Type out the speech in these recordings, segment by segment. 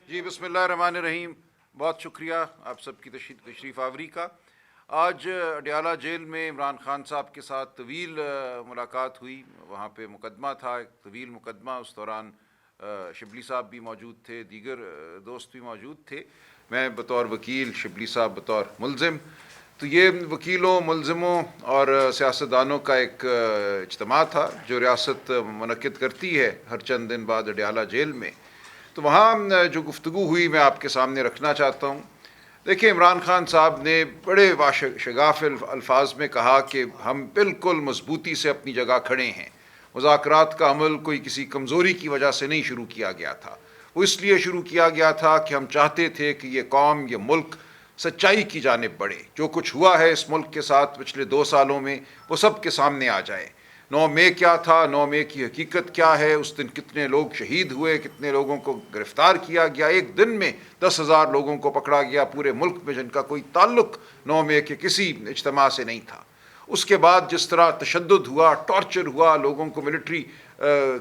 جی بسم اللہ الرحمن الرحیم. بہت شکریہ آپ سب کی تشریف آوری کا. آج اڈیالہ جیل میں عمران خان صاحب کے ساتھ طویل ملاقات ہوئی. وہاں پہ مقدمہ تھا، ایک طویل مقدمہ. اس دوران شبلی صاحب بھی موجود تھے، دیگر دوست بھی موجود تھے. میں بطور وکیل، شبلی صاحب بطور ملزم. تو یہ وکیلوں، ملزموں اور سیاستدانوں کا ایک اجتماع تھا جو ریاست منعقد کرتی ہے ہر چند دن بعد اڈیالہ جیل میں. تو وہاں جو گفتگو ہوئی میں آپ کے سامنے رکھنا چاہتا ہوں. دیکھیں، عمران خان صاحب نے بڑے شگاف الفاظ میں کہا کہ ہم بالکل مضبوطی سے اپنی جگہ کھڑے ہیں. مذاکرات کا عمل کوئی کسی کمزوری کی وجہ سے نہیں شروع کیا گیا تھا، وہ اس لیے شروع کیا گیا تھا کہ ہم چاہتے تھے کہ یہ قوم، یہ ملک سچائی کی جانب بڑھے. جو کچھ ہوا ہے اس ملک کے ساتھ پچھلے 2 سالوں میں وہ سب کے سامنے آ جائے. 9 مئی کیا تھا، 9 مئی کی حقیقت کیا ہے، اس دن کتنے لوگ شہید ہوئے، کتنے لوگوں کو گرفتار کیا گیا. ایک دن میں 10,000 لوگوں کو پکڑا گیا پورے ملک میں، جن کا کوئی تعلق 9 مئی کے کسی اجتماع سے نہیں تھا. اس کے بعد جس طرح تشدد ہوا، ٹارچر ہوا، لوگوں کو ملٹری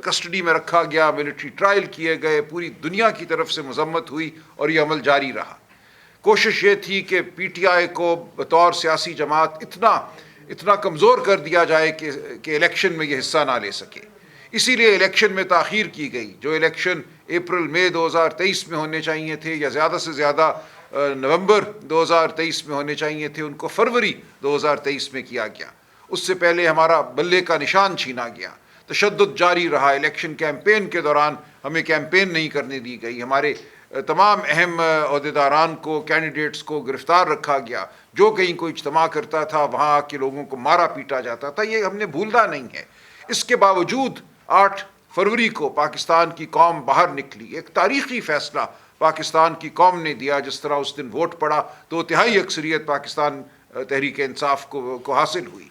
کسٹڈی میں رکھا گیا، ملٹری ٹرائل کیے گئے، پوری دنیا کی طرف سے مذمت ہوئی اور یہ عمل جاری رہا. کوشش یہ تھی کہ پی ٹی آئی کو بطور سیاسی جماعت اتنا کمزور کر دیا جائے کہ الیکشن میں یہ حصہ نہ لے سکے. اسی لیے الیکشن میں تاخیر کی گئی. جو الیکشن اپریل مئی 2023 میں ہونے چاہیے تھے یا زیادہ سے زیادہ نومبر 2023 میں ہونے چاہیے تھے، ان کو فروری 2023 میں کیا گیا. اس سے پہلے ہمارا بلے کا نشان چھینا گیا. تشدد جاری رہا. الیکشن کیمپین کے دوران ہمیں کیمپین نہیں کرنے دی گئی. ہمارے تمام اہم عہدیداران کو، کینڈیڈیٹس کو گرفتار رکھا گیا. جو کہیں کوئی اجتماع کرتا تھا وہاں آ کے لوگوں کو مارا پیٹا جاتا تھا. یہ ہم نے بھولنا نہیں ہے. اس کے باوجود 8 فروری کو پاکستان کی قوم باہر نکلی. ایک تاریخی فیصلہ پاکستان کی قوم نے دیا. جس طرح اس دن ووٹ پڑا 2/3 اکثریت پاکستان تحریک انصاف کو حاصل ہوئی.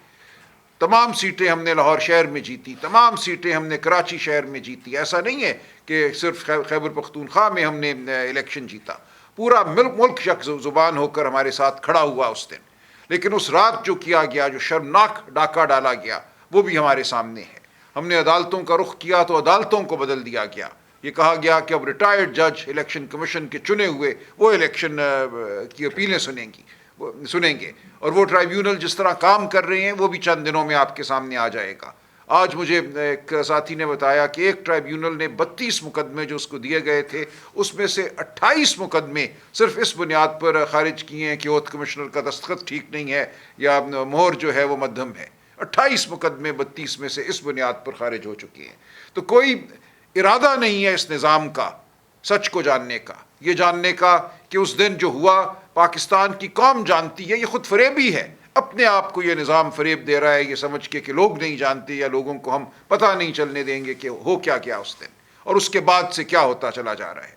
تمام سیٹیں ہم نے لاہور شہر میں جیتی، تمام سیٹیں ہم نے کراچی شہر میں جیتی. ایسا نہیں ہے کہ صرف خیبر پختونخوا میں ہم نے الیکشن جیتا. پورا ملک یک زبان ہو کر ہمارے ساتھ کھڑا ہوا اس دن. لیکن اس رات جو کیا گیا، جو شرمناک ڈاکہ ڈالا گیا، وہ بھی ہمارے سامنے ہے. ہم نے عدالتوں کا رخ کیا تو عدالتوں کو بدل دیا گیا. یہ کہا گیا کہ اب ریٹائرڈ جج الیکشن کمیشن کے چنے ہوئے وہ الیکشن کی اپیلیں سنیں گے، اور وہ ٹرائیبیونل جس طرح کام کر رہے ہیں وہ بھی چند دنوں میں آپ کے سامنے آ جائے گا. آج مجھے ایک ساتھی نے بتایا کہ ایک ٹرائیبیونل نے 32 مقدمے جو اس کو دیے گئے تھے، اس میں سے 28 مقدمے صرف اس بنیاد پر خارج کیے ہیں کہ اوتھ کمشنر کا دستخط ٹھیک نہیں ہے یا مہر جو ہے وہ مدھم ہے. 28 مقدمے 32 میں سے اس بنیاد پر خارج ہو چکے ہیں. تو کوئی ارادہ نہیں ہے اس نظام کا سچ کو جاننے کا، یہ جاننے کا کہ اس دن جو ہوا پاکستان کی قوم جانتی ہے. یہ خود فریبی ہے. اپنے آپ کو یہ نظام فریب دے رہا ہے یہ سمجھ کے کہ لوگ نہیں جانتے یا لوگوں کو ہم پتہ نہیں چلنے دیں گے کہ ہو کیا کیا اس دن اور اس کے بعد سے کیا ہوتا چلا جا رہا ہے.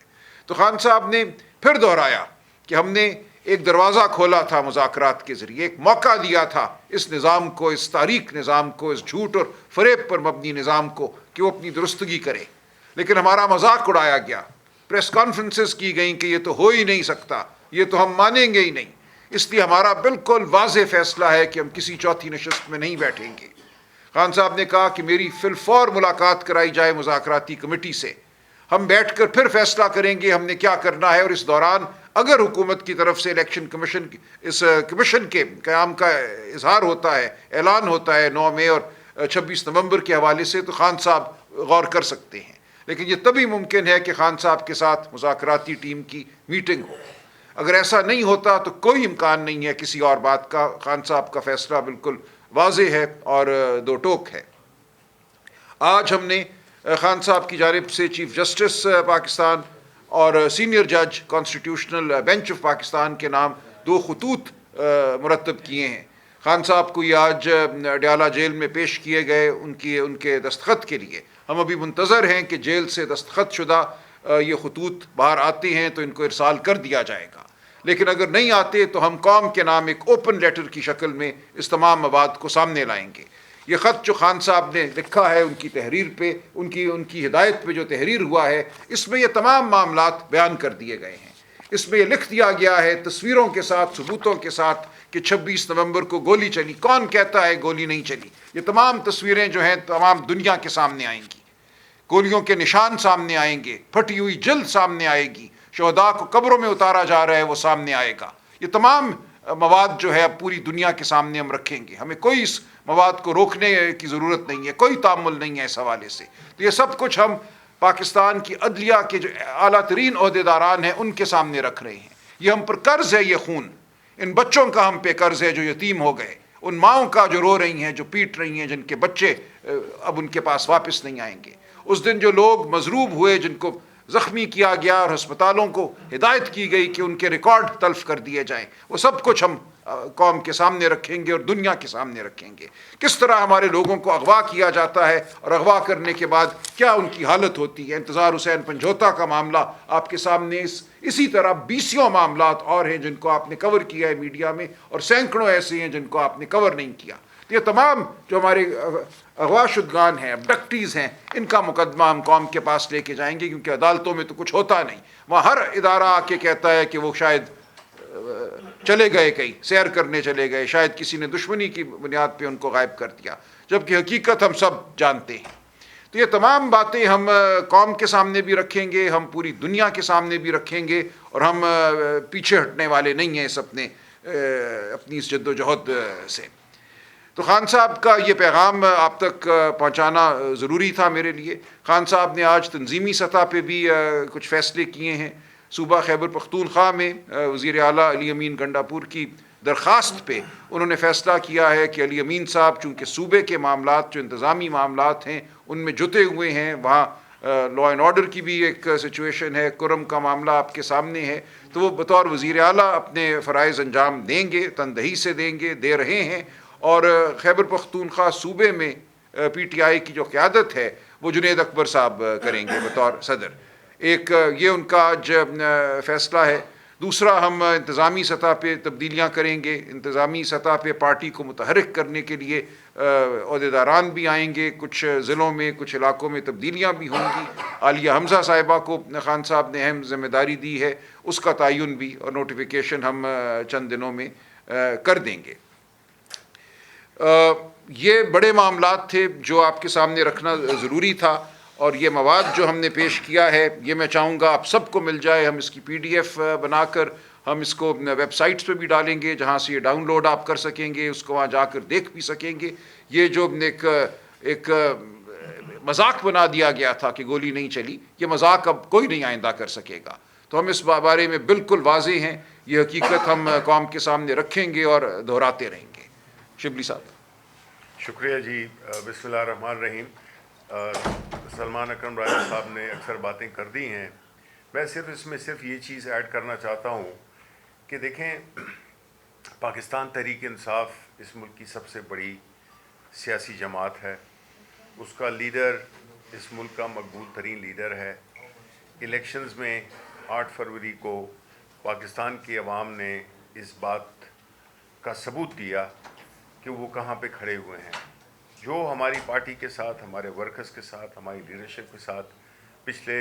تو خان صاحب نے پھر دہرایا کہ ہم نے ایک دروازہ کھولا تھا مذاکرات کے ذریعے، ایک موقع دیا تھا اس نظام کو، اس تاریک نظام کو، اس جھوٹ اور فریب پر مبنی نظام کو کہ وہ اپنی درستگی کرے. لیکن ہمارا مذاق اڑایا گیا. پریس کانفرنسز کی گئیں کہ یہ تو ہو ہی نہیں سکتا، یہ تو ہم مانیں گے ہی نہیں. اس لیے ہمارا بالکل واضح فیصلہ ہے کہ ہم کسی چوتھی نشست میں نہیں بیٹھیں گے. خان صاحب نے کہا کہ میری فی الفور ملاقات کرائی جائے مذاکراتی کمیٹی سے، ہم بیٹھ کر پھر فیصلہ کریں گے ہم نے کیا کرنا ہے. اور اس دوران اگر حکومت کی طرف سے الیکشن کمیشن، اس کمیشن کے قیام کا اظہار ہوتا ہے، اعلان ہوتا ہے 9 مئی اور 26 نومبر کے حوالے سے، تو خان صاحب غور کر سکتے ہیں. لیکن یہ تبھی ممکن ہے کہ خان صاحب کے ساتھ مذاکراتی ٹیم کی میٹنگ ہو. اگر ایسا نہیں ہوتا تو کوئی امکان نہیں ہے کسی اور بات کا. خان صاحب کا فیصلہ بالکل واضح ہے اور دو ٹوک ہے. آج ہم نے خان صاحب کی جانب سے چیف جسٹس پاکستان اور سینئر جج کانسٹیٹیوشنل بینچ آف پاکستان کے نام 2 خطوط مرتب کیے ہیں. خان صاحب کو یہ آج اڈیالہ جیل میں پیش کیے گئے ان کے دستخط کے لیے. ہم ابھی منتظر ہیں کہ جیل سے دستخط شدہ یہ خطوط باہر آتے ہیں تو ان کو ارسال کر دیا جائے گا. لیکن اگر نہیں آتے تو ہم قوم کے نام ایک اوپن لیٹر کی شکل میں اس تمام مواد کو سامنے لائیں گے. یہ خط جو خان صاحب نے لکھا ہے ان کی تحریر پہ، ان کی ہدایت پہ جو تحریر ہوا ہے، اس میں یہ تمام معاملات بیان کر دیے گئے ہیں. اس میں یہ لکھ دیا گیا ہے تصویروں کے ساتھ، ثبوتوں کے ساتھ کہ 26 نومبر کو گولی چلی. کون کہتا ہے گولی نہیں چلی؟ یہ تمام تصویریں جو ہیں تمام دنیا کے سامنے آئیں گی. گولیوں کے نشان سامنے آئیں گے، پھٹی ہوئی جلد سامنے آئے گی، شہداء کو قبروں میں اتارا جا رہا ہے وہ سامنے آئے گا. یہ تمام مواد جو ہے اب پوری دنیا کے سامنے ہم رکھیں گے. ہمیں کوئی اس مواد کو روکنے کی ضرورت نہیں ہے, کوئی تعامل نہیں ہے اس حوالے سے. تو یہ سب کچھ ہم پاکستان کی عدلیہ کے جو اعلیٰ ترین عہدیداران ہیں ان کے سامنے رکھ رہے ہیں. یہ ہم پر قرض ہے, یہ خون ان بچوں کا ہم پہ قرض ہے جو یتیم ہو گئے, ان ماؤں کا جو رو رہی ہیں, جو پیٹ رہی ہیں, جن کے بچے اب ان کے پاس واپس نہیں آئیں گے. اس دن جو لوگ مضروب ہوئے, جن کو زخمی کیا گیا اور ہسپتالوں کو ہدایت کی گئی کہ ان کے ریکارڈ تلف کر دیے جائیں, وہ سب کچھ ہم قوم کے سامنے رکھیں گے اور دنیا کے سامنے رکھیں گے. کس طرح ہمارے لوگوں کو اغوا کیا جاتا ہے اور اغوا کرنے کے بعد کیا ان کی حالت ہوتی ہے. انتظار حسین پنجھوتا کا معاملہ آپ کے سامنے, اسی طرح بیسیوں معاملات اور ہیں جن کو آپ نے کور کیا ہے میڈیا میں, اور سینکڑوں ایسے ہیں جن کو آپ نے کور نہیں کیا. یہ تمام جو ہمارے اغوا شدگان ہیں, ابڈکٹیز ہیں, ان کا مقدمہ ہم قوم کے پاس لے کے جائیں گے, کیونکہ عدالتوں میں تو کچھ ہوتا نہیں. وہاں ہر ادارہ آ کے کہتا ہے کہ وہ شاید چلے گئے, کہیں سیر کرنے چلے گئے, شاید کسی نے دشمنی کی بنیاد پہ ان کو غائب کر دیا, جبکہ حقیقت ہم سب جانتے ہیں. تو یہ تمام باتیں ہم قوم کے سامنے بھی رکھیں گے, ہم پوری دنیا کے سامنے بھی رکھیں گے, اور ہم پیچھے ہٹنے والے نہیں ہیں اپنی اس جد و جہد سے. تو خان صاحب کا یہ پیغام آپ تک پہنچانا ضروری تھا میرے لیے. خان صاحب نے آج تنظیمی سطح پہ بھی کچھ فیصلے کیے ہیں. صوبہ خیبر پختونخوا میں وزیر اعلیٰ علی امین گنڈاپور کی درخواست پہ انہوں نے فیصلہ کیا ہے کہ علی امین صاحب چونکہ صوبے کے معاملات جو انتظامی معاملات ہیں ان میں جتے ہوئے ہیں, وہاں لا اینڈ آرڈر کی بھی ایک سچویشن ہے, کرم کا معاملہ آپ کے سامنے ہے, تو وہ بطور وزیر اعلیٰ اپنے فرائض انجام دیں گے, تندہی سے دیں گے, دے رہے ہیں. اور خیبر پختونخوا صوبے میں پی ٹی آئی کی جو قیادت ہے وہ جنید اکبر صاحب کریں گے بطور صدر. ایک یہ ان کا آج فیصلہ ہے. دوسرا, ہم انتظامی سطح پہ تبدیلیاں کریں گے. انتظامی سطح پہ پارٹی کو متحرک کرنے کے لیے عہدیداران بھی آئیں گے, کچھ ضلعوں میں کچھ علاقوں میں تبدیلیاں بھی ہوں گی. عالیہ حمزہ صاحبہ کو خان صاحب نے اہم ذمہ داری دی ہے, اس کا تعین بھی اور نوٹیفیکیشن ہم چند دنوں میں کر دیں گے. یہ بڑے معاملات تھے جو آپ کے سامنے رکھنا ضروری تھا, اور یہ مواد جو ہم نے پیش کیا ہے یہ میں چاہوں گا آپ سب کو مل جائے. ہم اس کی پی ڈی ایف بنا کر ہم اس کو ویب سائٹس پہ بھی ڈالیں گے جہاں سے یہ ڈاؤن لوڈ آپ کر سکیں گے, اس کو وہاں جا کر دیکھ بھی سکیں گے. یہ جو ایک مذاق بنا دیا گیا تھا کہ گولی نہیں چلی, یہ مذاق اب کوئی نہیں آئندہ کر سکے گا. تو ہم اس بارے میں بالکل واضح ہیں, یہ حقیقت ہم قوم کے سامنے رکھیں گے اور دہراتے رہیں گے. شبلی صاحب. شکریہ جی. بسم اللہ الرحمن الرحیم. سلمان اکرم راجہ صاحب نے اکثر باتیں کر دی ہیں. میں اس میں صرف یہ چیز ایڈ کرنا چاہتا ہوں کہ دیکھیں, پاکستان تحریک انصاف اس ملک کی سب سے بڑی سیاسی جماعت ہے. اس کا لیڈر اس ملک کا مقبول ترین لیڈر ہے. الیکشنز میں 8 فروری کو پاکستان کی عوام نے اس بات کا ثبوت دیا کہ وہ کہاں پہ کھڑے ہوئے ہیں. جو ہماری پارٹی کے ساتھ, ہمارے ورکرز کے ساتھ, ہماری لیڈرشپ کے ساتھ پچھلے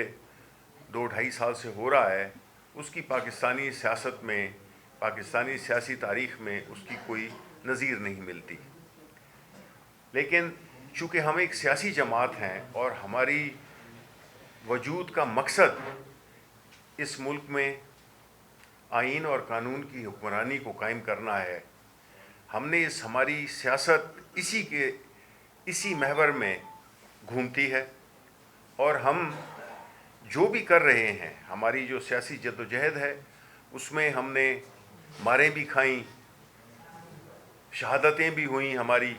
2-2.5 سال سے ہو رہا ہے, اس کی پاکستانی سیاست میں, پاکستانی سیاسی تاریخ میں اس کی کوئی نظیر نہیں ملتی. لیکن چونکہ ہم ایک سیاسی جماعت ہیں اور ہماری وجود کا مقصد اس ملک میں آئین اور قانون کی حکمرانی کو قائم کرنا ہے, ہم نے ہماری سیاست اسی محور میں گھومتی ہے. اور ہم جو بھی کر رہے ہیں, ہماری جو سیاسی جدوجہد ہے, اس میں ہم نے ماریں بھی کھائیں, شہادتیں بھی ہوئیں ہماری,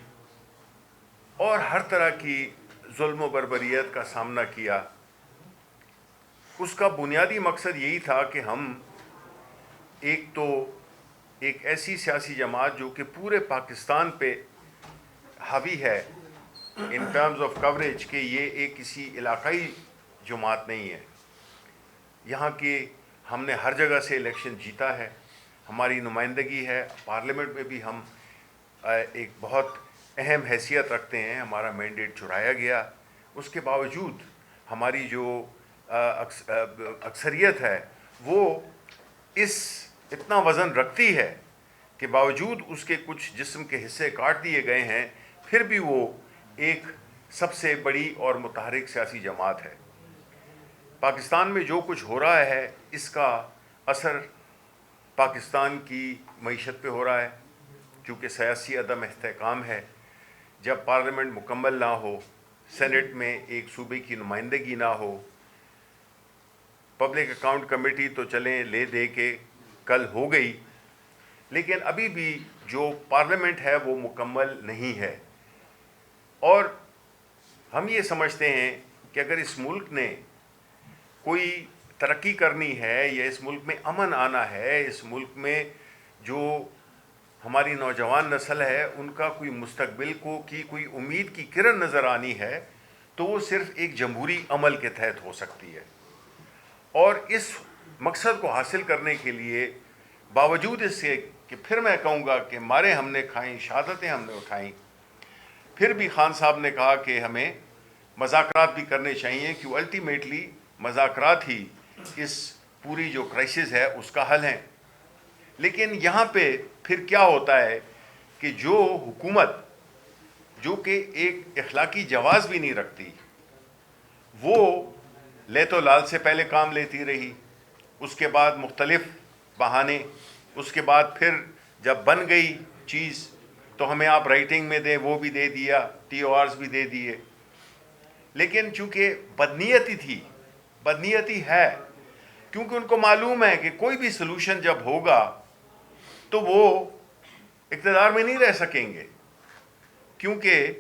اور ہر طرح کی ظلم و بربریت کا سامنا کیا. اس کا بنیادی مقصد یہی تھا کہ ہم ایک ایسی سیاسی جماعت جو کہ پورے پاکستان پہ حاوی ہے ان ٹرمز آف کوریج, کہ یہ ایک کسی علاقائی جماعت نہیں ہے. یہاں کی ہم نے ہر جگہ سے الیکشن جیتا ہے, ہماری نمائندگی ہے پارلیمنٹ میں بھی, ہم ایک بہت اہم حیثیت رکھتے ہیں, ہمارا مینڈیٹ چرایا گیا. اس کے باوجود ہماری جو اکثریت ہے وہ اتنا وزن رکھتی ہے کہ باوجود اس کے کچھ جسم کے حصے کاٹ دیے گئے ہیں, پھر بھی وہ ایک سب سے بڑی اور متحرک سیاسی جماعت ہے. پاکستان میں جو کچھ ہو رہا ہے اس کا اثر پاکستان کی معیشت پہ ہو رہا ہے، کیونکہ سیاسی عدم استحکام ہے۔ جب پارلیمنٹ مکمل نہ ہو، سینٹ میں ایک صوبے کی نمائندگی نہ ہو، پبلک اکاؤنٹ کمیٹی تو چلیں لے دے کے کل ہو گئی، لیکن ابھی بھی جو پارلیمنٹ ہے وہ مکمل نہیں ہے۔ اور ہم یہ سمجھتے ہیں کہ اگر اس ملک نے کوئی ترقی کرنی ہے یا اس ملک میں امن آنا ہے، اس ملک میں جو ہماری نوجوان نسل ہے ان کا کوئی مستقبل کی کوئی امید کی کرن نظر آنی ہے، تو وہ صرف ایک جمہوری عمل کے تحت ہو سکتی ہے۔ اور اس مقصد کو حاصل کرنے کے لیے باوجود اس سے کہ پھر میں کہوں گا کہ مارے ہم نے کھائیں، شہادتیں ہم نے اٹھائیں، پھر بھی خان صاحب نے کہا کہ ہمیں مذاکرات بھی کرنے چاہیے، کہ الٹیمیٹلی مذاکرات ہی اس پوری جو کرائسس ہے اس کا حل ہے۔ لیکن یہاں پہ پھر کیا ہوتا ہے کہ جو حکومت جو کہ ایک اخلاقی جواز بھی نہیں رکھتی، وہ لے تو لال سے پہلے کام لیتی رہی، اس کے بعد مختلف بہانے، اس کے بعد پھر جب بن گئی چیز تو ہمیں آپ رائٹنگ میں دیں، وہ بھی دے دیا، ٹی او آرز بھی دے دیے۔ لیکن چونکہ بدنیتی تھی، بدنیتی ہے، کیونکہ ان کو معلوم ہے کہ کوئی بھی سلوشن جب ہوگا تو وہ اقتدار میں نہیں رہ سکیں گے، کیونکہ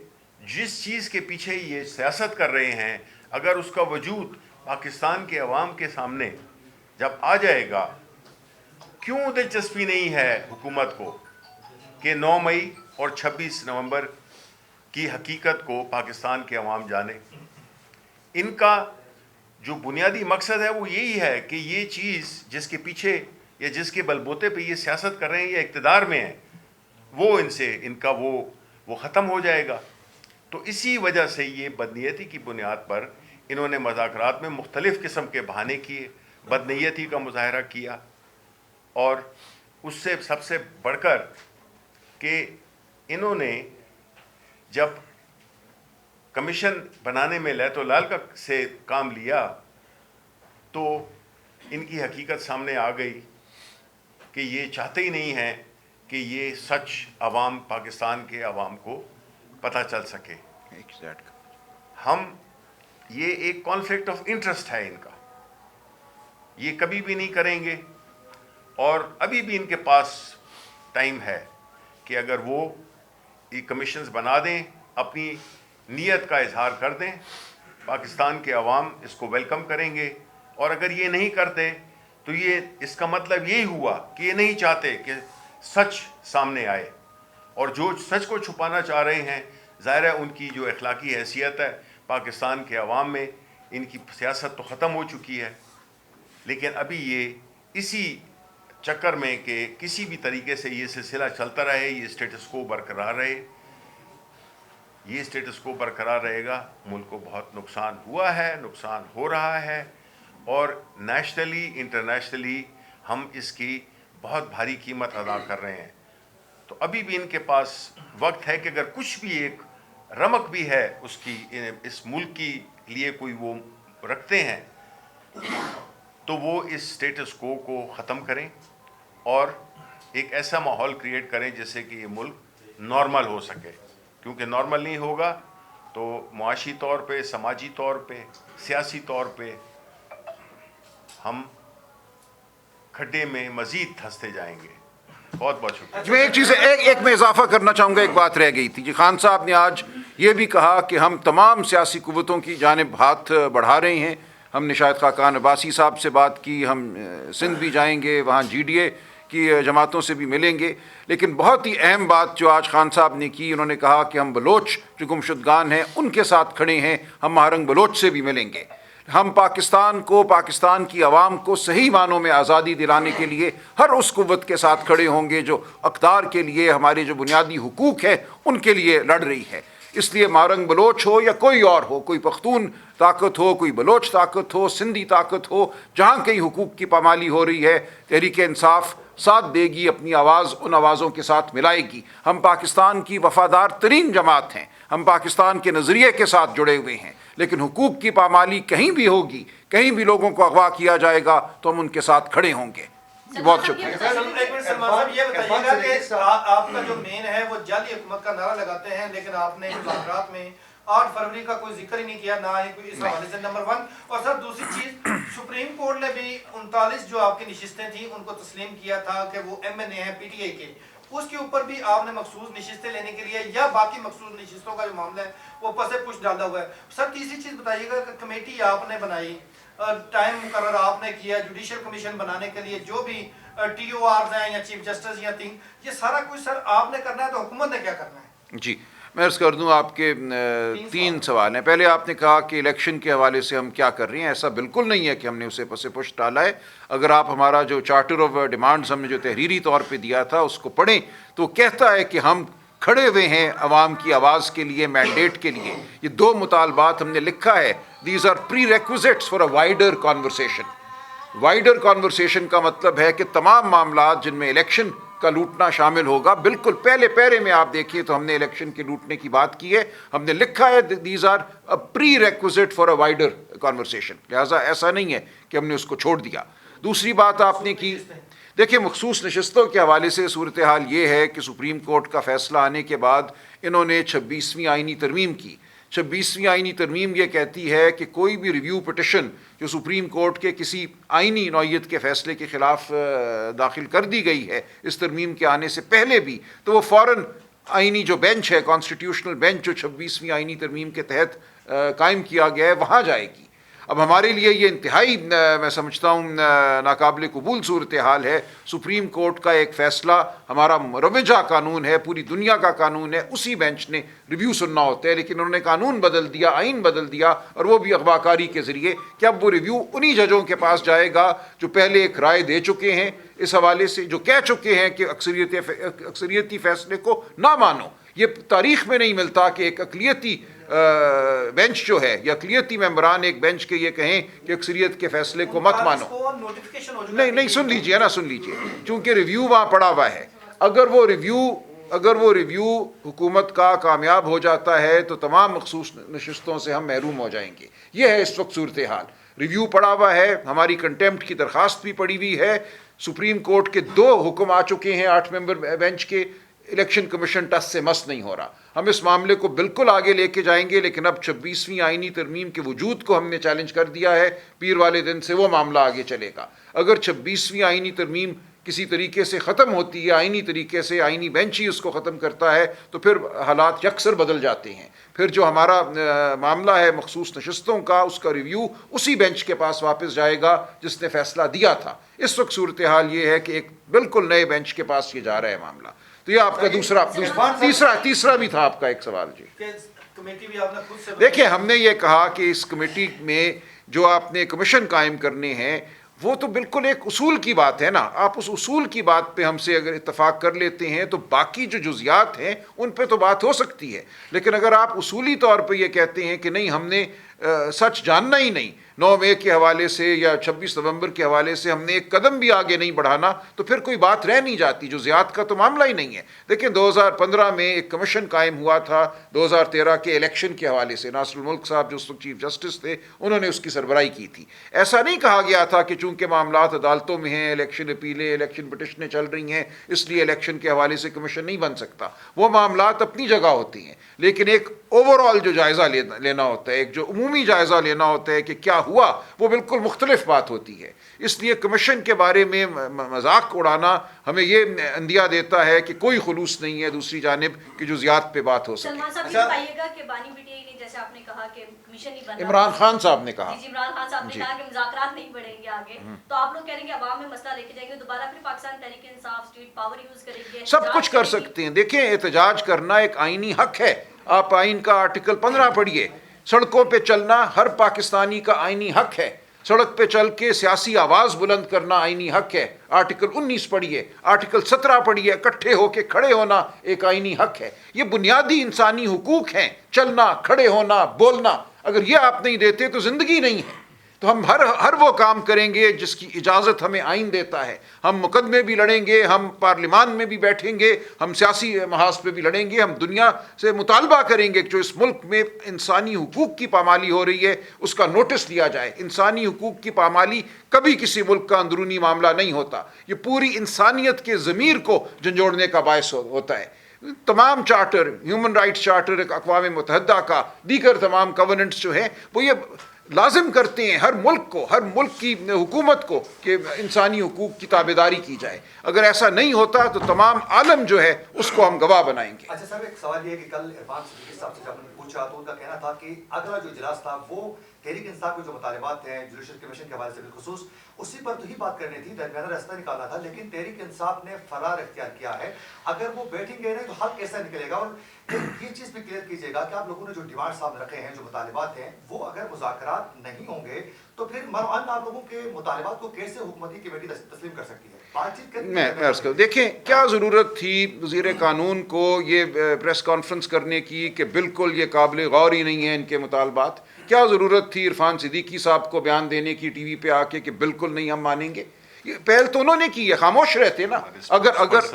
جس چیز کے پیچھے یہ سیاست کر رہے ہیں اگر اس کا وجود پاکستان کے عوام کے سامنے جب آ جائے گا، کیوں دلچسپی نہیں ہے حکومت کو کہ 9 مئی اور 26 نومبر کی حقیقت کو پاکستان کے عوام جانے۔ ان کا جو بنیادی مقصد ہے وہ یہی ہے کہ یہ چیز جس کے پیچھے یا جس کے بلبوتے پہ یہ سیاست کر رہے ہیں یا اقتدار میں ہیں، وہ ان کا وہ ختم ہو جائے گا۔ تو اسی وجہ سے یہ بدنیتی کی بنیاد پر انہوں نے مذاکرات میں مختلف قسم کے بہانے کیے، بدنیتی کا مظاہرہ کیا، اور اس سے سب سے بڑھ کر کہ انہوں نے جب کمیشن بنانے میں لیت و لال سے کام لیا تو ان کی حقیقت سامنے آ گئی کہ یہ چاہتے ہی نہیں ہیں کہ یہ سچ پاکستان کے عوام کو پتہ چل سکے۔ یہ ایک کانفلکٹ آف انٹرسٹ ہے ان کا، یہ کبھی بھی نہیں کریں گے، اور ابھی بھی ان کے پاس ٹائم ہے کہ اگر وہ یہ کمیشنز بنا دیں، اپنی نیت کا اظہار کر دیں، پاکستان کے عوام اس کو ویلکم کریں گے۔ اور اگر یہ نہیں کرتے تو اس کا مطلب یہی ہوا کہ یہ نہیں چاہتے کہ سچ سامنے آئے، اور جو سچ کو چھپانا چاہ رہے ہیں، ظاہر ہے ان کی جو اخلاقی حیثیت ہے پاکستان کے عوام میں، ان کی سیاست تو ختم ہو چکی ہے، لیکن ابھی یہ اسی چکر میں کہ کسی بھی طریقے سے یہ سلسلہ چلتا رہے، یہ اسٹیٹس کو برقرار رہے، یہ اسٹیٹس کو برقرار رہے گا۔ ملک کو بہت نقصان ہوا ہے، نقصان ہو رہا ہے، اور نیشنلی انٹرنیشنلی ہم اس کی بہت بھاری قیمت ادا کر رہے ہیں۔ تو ابھی بھی ان کے پاس وقت ہے کہ اگر کچھ بھی ایک رمق بھی ہے اس کی، اس ملک کی لیے کوئی وہ رکھتے ہیں، تو وہ اس اسٹیٹس کو ختم کریں اور ایک ایسا ماحول کریٹ کریں جس سے کہ یہ ملک نارمل ہو سکے، کیونکہ نارمل نہیں ہوگا تو معاشی طور پہ، سماجی طور پہ، سیاسی طور پہ ہم کھڈے میں مزید دھنستے جائیں گے۔ بہت بہت شکریہ۔ میں ایک چیز ایک میں اضافہ کرنا چاہوں گا، ایک بات رہ گئی تھی کہ خان صاحب نے آج یہ بھی کہا کہ ہم تمام سیاسی قوتوں کی جانب ہاتھ بڑھا رہے ہیں۔ ہم نے شاہد خاقان عباسی صاحب سے بات کی، ہم سندھ بھی جائیں گے، وہاں جی ڈی اے کی جماعتوں سے بھی ملیں گے، لیکن بہت ہی اہم بات جو آج خان صاحب نے کی، انہوں نے کہا کہ ہم بلوچ جو گمشدگان ہیں ان کے ساتھ کھڑے ہیں، ہم مہارنگ بلوچ سے بھی ملیں گے۔ ہم پاکستان کی عوام کو صحیح معنوں میں آزادی دلانے کے لیے ہر اس قوت کے ساتھ کھڑے ہوں گے جو اقدار کے لیے، ہمارے جو بنیادی حقوق ہیں ان کے لیے لڑ رہی ہے۔ اس لیے مارنگ بلوچ ہو یا کوئی اور ہو، کوئی پختون طاقت ہو، کوئی بلوچ طاقت ہو، سندھی طاقت ہو، جہاں کہیں حقوق کی پامالی ہو رہی ہے، تحریک انصاف ساتھ دے گی، اپنی آواز ان آوازوں کے ساتھ ملائے گی۔ ہم پاکستان کی وفادار ترین جماعت ہیں، ہم پاکستان کے نظریے کے ساتھ جڑے ہوئے ہیں، لیکن حقوق کی پامالی کہیں بھی ہوگی، کہیں بھی لوگوں کو اغوا کیا جائے گا تو ہم ان کے ساتھ کھڑے ہوں گے۔ بہت شکریہ۔ ایک منٹ سلمان صاحب یہ بتائیے گا کہ آپ کا جو مین ہے وہ جعلی حکومت کا نعرہ لگاتے ہیں، لیکن آپ نے مذاکرات میں 8 فروری کا کوئی ذکر ہی نہیں کیا، نہ ہی کوئی اس حوالے سے، نمبر 1۔ اور سر دوسری چیز، سپریم کورٹ نے بھی 39 جو آپ کی نشستیں تھیں ان کو تسلیم کیا تھا کہ وہ MNA ہیں PTI کے، اس کے اوپر بھی آپ نے مخصوص نشستیں لینے کے لیے یا باقی مخصوص نشستوں کا جو معاملہ ہے وہ پس پش ڈالا ہوا ہے۔ سر تیسری چیز بتائیے گا کہ کمیٹی آپ نے بنائی، ٹائم مقرر آپ نے کیا جوڈیشل کمیشن بنانے کے لیے، جو بھی TORs ہیں یا چیف جسٹس یا یہ سارا کچھ سر آپ نے کرنا ہے تو حکومت نے کیا کرنا ہے؟ جی میں عرض کر دوں، آپ کے 3 سوال ہیں۔ پہلے آپ نے کہا کہ الیکشن کے حوالے سے ہم کیا کر رہے ہیں، ایسا بالکل نہیں ہے کہ ہم نے اسے پس پش ڈالا ہے۔ اگر آپ ہمارا جو چارٹر آف ڈیمانڈز ہم نے جو تحریری طور پہ دیا تھا اس کو پڑھیں تو کہتا ہے کہ ہم کھڑے ہوئے ہیں عوام کی آواز کے لیے، مینڈیٹ کے لیے۔ یہ 2 مطالبات ہم نے لکھا ہے، these are prerequisites for a wider conversation. Wider conversation کا مطلب ہے کہ تمام معاملات جن میں الیکشن کا لوٹنا شامل ہوگا، بالکل پہلے پیرے میں آپ دیکھیے تو ہم نے الیکشن کے لوٹنے کی بات کی ہے، ہم نے لکھا ہے these are prerequisite for a wider conversation, لہٰذا ایسا نہیں ہے کہ ہم نے اس کو چھوڑ دیا۔ دوسری بات آپ نے کی، دیکھیں مخصوص نشستوں کے حوالے سے صورتحال یہ ہے کہ سپریم کورٹ کا فیصلہ آنے کے بعد انہوں نے 26ویں آئینی ترمیم کی۔ 26ویں آئینی ترمیم یہ کہتی ہے کہ کوئی بھی ریویو پٹیشن جو سپریم کورٹ کے کسی آئینی نوعیت کے فیصلے کے خلاف داخل کر دی گئی ہے اس ترمیم کے آنے سے پہلے بھی، تو وہ فوراً آئینی جو بینچ ہے، کانسٹیٹیوشنل بینچ جو 26ویں آئینی ترمیم کے تحت قائم کیا گیا ہے، وہاں جائے گی۔ اب ہمارے لیے یہ انتہائی میں سمجھتا ہوں ناقابل قبول صورتحال ہے، سپریم کورٹ کا ایک فیصلہ ہمارا مروجہ قانون ہے، پوری دنیا کا قانون ہے، اسی بینچ نے ریویو سننا ہوتا ہے، لیکن انہوں نے قانون بدل دیا، آئین بدل دیا، اور وہ بھی اغوا کاری کے ذریعے کہ اب وہ ریویو انہی ججوں کے پاس جائے گا جو پہلے ایک رائے دے چکے ہیں اس حوالے سے، جو کہہ چکے ہیں کہ اکثریتی فیصلے کو نہ مانو۔ یہ تاریخ میں نہیں ملتا کہ ایک اقلیتی بینچ جو ہے یا اقلیتی ممبران ایک بینچ کے یہ کہیں کہ اکثریت کے فیصلے کو مت مانو۔ نہیں سن لیجئے نا، سن لیجئے، چونکہ ریویو وہاں پڑا ہوا ہے۔ اگر وہ ریویو حکومت کا کامیاب ہو جاتا ہے تو تمام مخصوص نشستوں سے ہم محروم ہو جائیں گے۔ یہ ہے اس وقت صورتحال، ریویو پڑا ہوا ہے، ہماری کنٹیمپٹ کی درخواست بھی پڑی ہوئی ہے، سپریم کورٹ کے 2 حکم آ چکے ہیں 8 ممبر بینچ کے، الیکشن کمیشن ٹس سے مس نہیں ہو رہا۔ ہم اس معاملے کو بالکل آگے لے کے جائیں گے، لیکن اب 26ویں آئینی ترمیم کے وجود کو ہم نے چیلنج کر دیا ہے، پیر والے دن سے وہ معاملہ آگے چلے گا۔ اگر 26ویں آئینی ترمیم کسی طریقے سے ختم ہوتی ہے، آئینی طریقے سے، آئینی بینچ ہی اس کو ختم کرتا ہے، تو پھر حالات یکسر بدل جاتے ہیں۔ پھر جو ہمارا معاملہ ہے مخصوص نشستوں کا، اس کا ریویو اسی بینچ کے پاس واپس جائے گا جس نے فیصلہ دیا تھا۔ اس وقت صورتحال یہ ہے کہ ایک بالکل نئے بینچ کے پاس یہ جا رہا ہے معاملہ۔ تو یہ آپ کا تیسرا بھی تھا آپ کا ایک سوال۔ جی دیکھیں، ہم نے یہ کہا کہ اس کمیٹی میں جو آپ نے کمیشن قائم کرنے ہیں وہ تو بالکل ایک اصول کی بات ہے نا، آپ اس اصول کی بات پہ ہم سے اگر اتفاق کر لیتے ہیں تو باقی جو جزیات ہیں ان پہ تو بات ہو سکتی ہے، لیکن اگر آپ اصولی طور پہ یہ کہتے ہیں کہ نہیں ہم نے سچ جاننا ہی نہیں، 9 مئی کے حوالے سے یا 26 نومبر کے حوالے سے ہم نے ایک قدم بھی آگے نہیں بڑھانا، تو پھر کوئی بات رہ نہیں جاتی، جزیات کا تو معاملہ ہی نہیں ہے۔ دیکھیں 2015 میں ایک کمیشن قائم ہوا تھا 2013 کے الیکشن کے حوالے سے، ناصر الملک صاحب جو اس وقت چیف جسٹس تھے انہوں نے اس کی سربراہی کی تھی۔ ایسا نہیں کہا گیا تھا کہ چونکہ معاملات عدالتوں میں ہیں، الیکشن اپیلیں، الیکشن پٹیشنیں چل رہی ہیں، اس لیے الیکشن کے حوالے سے کمیشن نہیں بن سکتا۔ وہ معاملات اپنی جگہ ہوتی ہیں، لیکن ایک اوور آل جو جائزہ لینا ہوتا ہے، ایک جو عمومی جائزہ لینا ہوتا ہے کہ کیا ہوا، وہ بالکل مختلف بات ہوتی ہے۔ اس لیے کمیشن کے بارے میں مذاق اڑانا ہمیں یہ اندیا دیتا ہے کہ کوئی خلوص نہیں ہے دوسری جانب کی جزیات پہ بات ہو سکے۔ سلمان صاحب یہ بتائیے گا کہ بانی پی ٹی آئی نے جیسے آپ نے کہا کہ کمیشن نہیں بنا، عمران خان صاحب نے کہا، جی عمران خان صاحب نے کہا کہ مذاکرات نہیں بڑھیں گے آگے، تو آپ لوگ کہہ رہے ہیں کہ عوام میں مسئلہ لے کے جائیں گے، دوبارہ پھر Pakistan Tehreek Insaf state power use کریں گے، سب کچھ کر سکتے ہیں۔ دیکھیں احتجاج کرنا ایک آئینی حق ہے، آپ آئین کا آرٹیکل 15 پڑھیے، سڑکوں پہ چلنا ہر پاکستانی کا آئینی حق ہے۔ سڑک پہ چل کے سیاسی آواز بلند کرنا آئینی حق ہے. آرٹیکل 19 پڑھیے, آرٹیکل 17 پڑھیے, اکٹھے ہو کے کھڑے ہونا ایک آئینی حق ہے. یہ بنیادی انسانی حقوق ہیں, چلنا, کھڑے ہونا, بولنا. اگر یہ آپ نہیں دیتے تو زندگی نہیں ہے. تو ہم ہر وہ کام کریں گے جس کی اجازت ہمیں آئین دیتا ہے. ہم مقدمے بھی لڑیں گے, ہم پارلیمان میں بھی بیٹھیں گے, ہم سیاسی محاذ پہ بھی لڑیں گے, ہم دنیا سے مطالبہ کریں گے کہ جو اس ملک میں انسانی حقوق کی پامالی ہو رہی ہے اس کا نوٹس لیا جائے. انسانی حقوق کی پامالی کبھی کسی ملک کا اندرونی معاملہ نہیں ہوتا. یہ پوری انسانیت کے ضمیر کو جھنجھوڑنے کا باعث ہوتا ہے. تمام چارٹر, ہیومن رائٹس چارٹر اقوام متحدہ کا, دیگر تمام کووننٹس جو ہیں وہ یہ لازم کرتے ہیں ہر ملک کو, ہر ملک کی حکومت کو کہ انسانی حقوق کی تابعداری کی جائے. اگر ایسا نہیں ہوتا تو تمام عالم جو ہے اس کو ہم گواہ بنائیں گے. اچھا صاحب, ایک سوال یہ ہے کہ کل عرفان صدیقی صاحب سے جب ہم نے پوچھا تو ان کا کہنا تھا کہ اگلا جو اجلاس تھا وہ تحریک انصاف کے جو مطالبات ہیں جوڈیشل کمیشن کے حوالے سے بالخصوص اسی پر تو ہی بات کرنی تھی, درمیانہ راستہ نکالا تھا, لیکن تحریک انصاف نے فرار اختیار کیا ہے. اگر وہ بیٹھیں گے نہیں تو حل کیسا نکلے گا؟ اور یہ چیز بھی کلیئر کیجیے گا کہ آپ لوگوں نے جو ڈیمانڈ سامنے رکھے ہیں, جو مطالبات ہیں, وہ اگر مذاکرات نہیں ہوں گے تو پھر مرعن آپ لوگوں کے مطالبات کو کیسے حکومتی کمیٹی تسلیم کر سکتی ہے؟ بات چیت میں دیکھیں کیا ضرورت تھی وزیر قانون کو یہ پریس کانفرنس کرنے کی کہ بالکل یہ قابل غور ہی نہیں ہے ان کے مطالبات. کیا ضرورت تھی عرفان صدیقی صاحب کو بیان دینے کی ٹی وی پہ آ کے کہ بالکل نہیں ہم مانیں گے؟ یہ پہل تو انہوں نے کی ہے, خاموش رہتے نا. اگر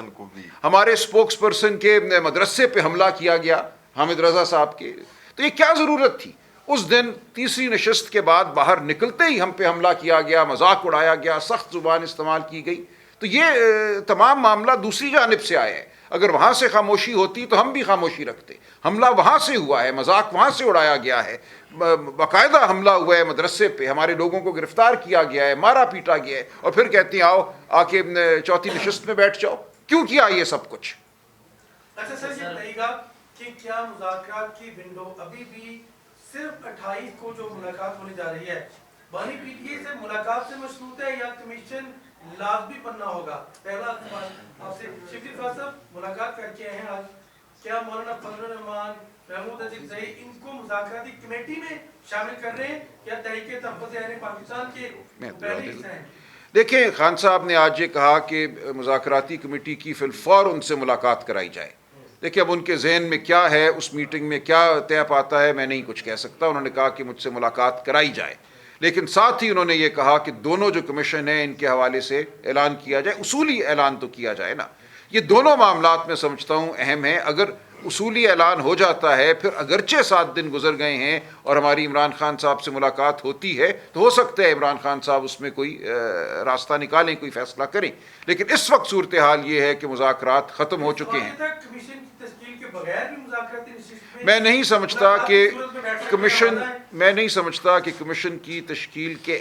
ہمارے اسپوکس پرسن کے مدرسے پہ حملہ کیا گیا حامد رضا صاحب کے, تو یہ کیا ضرورت تھی؟ اس دن تیسری نشست کے بعد باہر نکلتے ہی ہم پہ حملہ کیا گیا, مذاق اڑایا گیا, سخت زبان استعمال کی گئی. تو یہ تمام معاملہ دوسری جانب سے آیا ہے. اگر وہاں سے خاموشی ہوتی تو ہم بھی خاموشی رکھتے. حملہ وہاں سے ہوا ہے, مذاق وہاں سے اڑایا گیا ہے, باقاعدہ حملہ ہوا ہے مدرسے پہ, ہمارے لوگوں کو گرفتار کیا گیا ہے, مارا پیٹا گیا ہے, اور پھر کہتے ہیں آؤ آ کے چوتھی نشست میں بیٹھ جاؤ. کیوں کیا یہ سب کچھ؟ اچھا سر, یہ بتائیے گا کہ کیا مذاکرات کی ونڈو ابھی بھی صرف 28 کو جو ملاقات ہونے جا رہی ہے بانی پی ٹی اے سے ملاقات سے مشروط ہے یا کمیشن لازمی بننا ہوگا؟ پہلا سوال آپ سے. شفیق صاحب ملاقات کر کے ہیں آج, کیا مولانا فضل الرحمان, محمود عزیز زئی ان کو مذاکراتی کمیٹی میں شامل کر رہے ہیں یا تحریک تحفظ اہل پاکستان کے پہلے حصہ ہیں؟ دیکھیں خان صاحب نے آج یہ کہا کہ مذاکراتی کمیٹی کی فی الفور ان سے ملاقات کرائی جائے. دیکھیں اب ان کے ذہن میں کیا ہے, اس میٹنگ میں کیا طے پاتا ہے, میں نہیں کچھ کہہ سکتا. انہوں نے کہا کہ مجھ سے ملاقات کرائی جائے, لیکن ساتھ ہی انہوں نے یہ کہا کہ دونوں جو کمیشن ہیں ان کے حوالے سے اعلان کیا جائے. اصولی اعلان تو کیا جائے نا. یہ دونوں معاملات میں سمجھتا ہوں اہم ہیں. اگر اصولی اعلان ہو جاتا ہے, پھر اگرچہ 7 دن گزر گئے ہیں اور ہماری عمران خان صاحب سے ملاقات ہوتی ہے, تو ہو سکتا ہے عمران خان صاحب اس میں کوئی راستہ نکالیں, کوئی فیصلہ کریں. لیکن اس وقت صورتحال یہ ہے کہ مذاکرات ختم ہو چکے ہیں. میں نہیں سمجھتا کہ کمیشن کی تشکیل کے